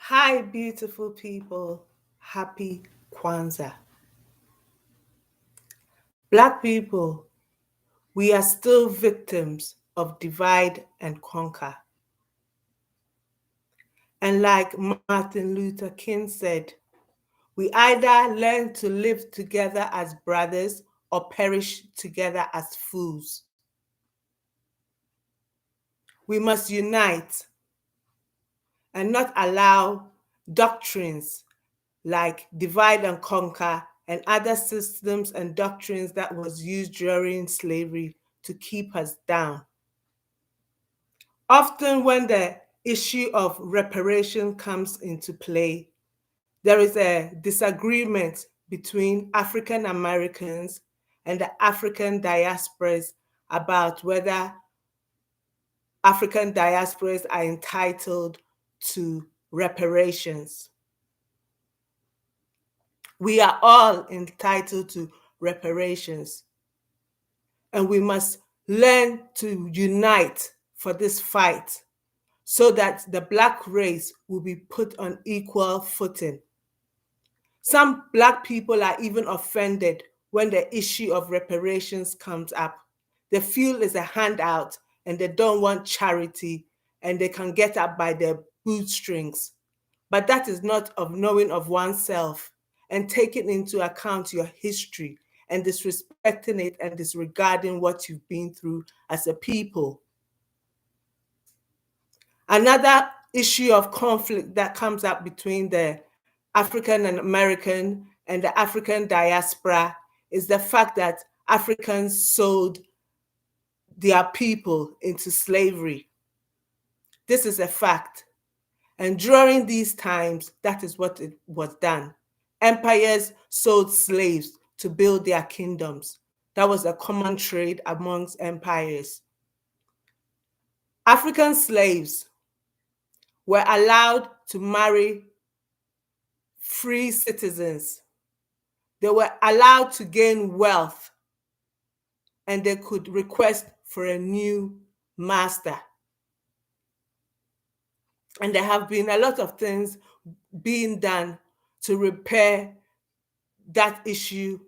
Hi, beautiful people. Happy Kwanzaa. Black people, we are still victims of divide and conquer. And like Martin Luther King said, we either learn to live together as brothers or perish together as fools. We must unite and not allow doctrines like divide and conquer and other systems and doctrines that was used during slavery to keep us down. Often when the issue of reparation comes into play, there is a disagreement between African Americans and the African diasporas about whether African diasporas are entitled to reparations. We are all entitled to reparations, and we must learn to unite for this fight so that the Black race will be put on equal footing. Some Black people are even offended when the issue of reparations comes up. They feel it's a handout and they don't want charity and they can get up by their bootstrings. But that is not of knowing of oneself and taking into account your history and disrespecting it and disregarding what you've been through as a people. Another issue of conflict that comes up between the African and American and the African diaspora is the fact that Africans sold their people into slavery. This is a fact. And during these times, that is what it was done. Empires sold slaves to build their kingdoms. That was a common trade amongst empires. African slaves were allowed to marry free citizens. They were allowed to gain wealth and they could request for a new master. And there have been a lot of things being done to repair that issue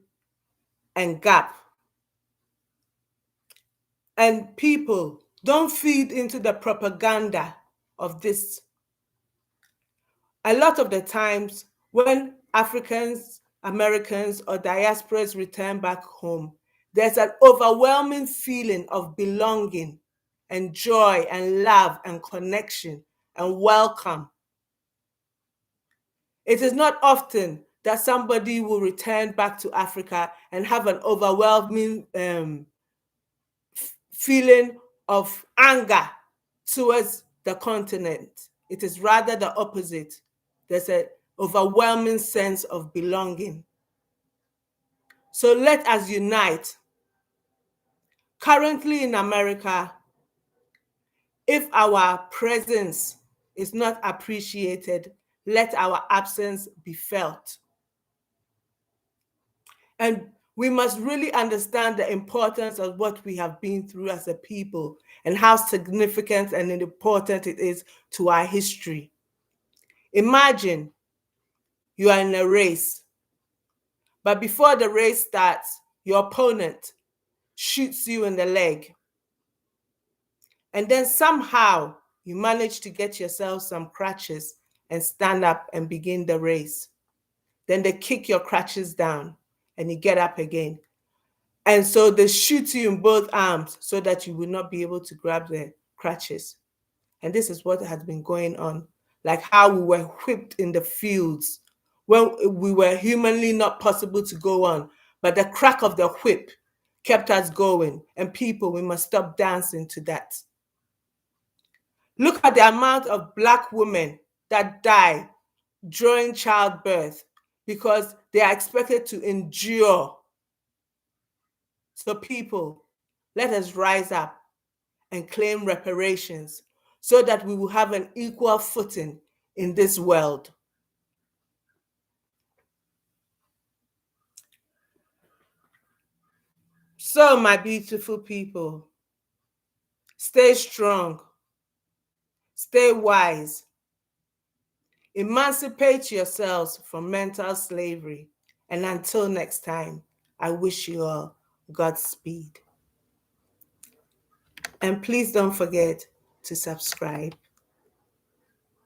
and gap. And people, don't feed into the propaganda of this. A lot of the times when Africans, Americans, or diasporas return back home, there's an overwhelming feeling of belonging and joy and love and connection and welcome. It is not often that somebody will return back to Africa and have an overwhelming feeling of anger towards the continent. It is rather the opposite. There's an overwhelming sense of belonging. So let us unite. Currently in America, if our presence is not appreciated, let our absence be felt. And we must really understand the importance of what we have been through as a people and how significant and important it is to our history. Imagine you are in a race, but before the race starts, your opponent shoots you in the leg. And then somehow you manage to get yourself some crutches and stand up and begin the race. Then they kick your crutches down and you get up again. And so they shoot you in both arms so that you will not be able to grab the crutches. And this is what has been going on, like how we were whipped in the fields when we were humanly not possible to go on. But the crack of the whip kept us going. And people, we must stop dancing to that. Look at the amount of Black women that die during childbirth because they are expected to endure. So people, let us rise up and claim reparations so that we will have an equal footing in this world. So, my beautiful people, stay strong, stay wise, Emancipate yourselves from mental slavery. And until next time, I wish you all Godspeed. And please don't forget to subscribe.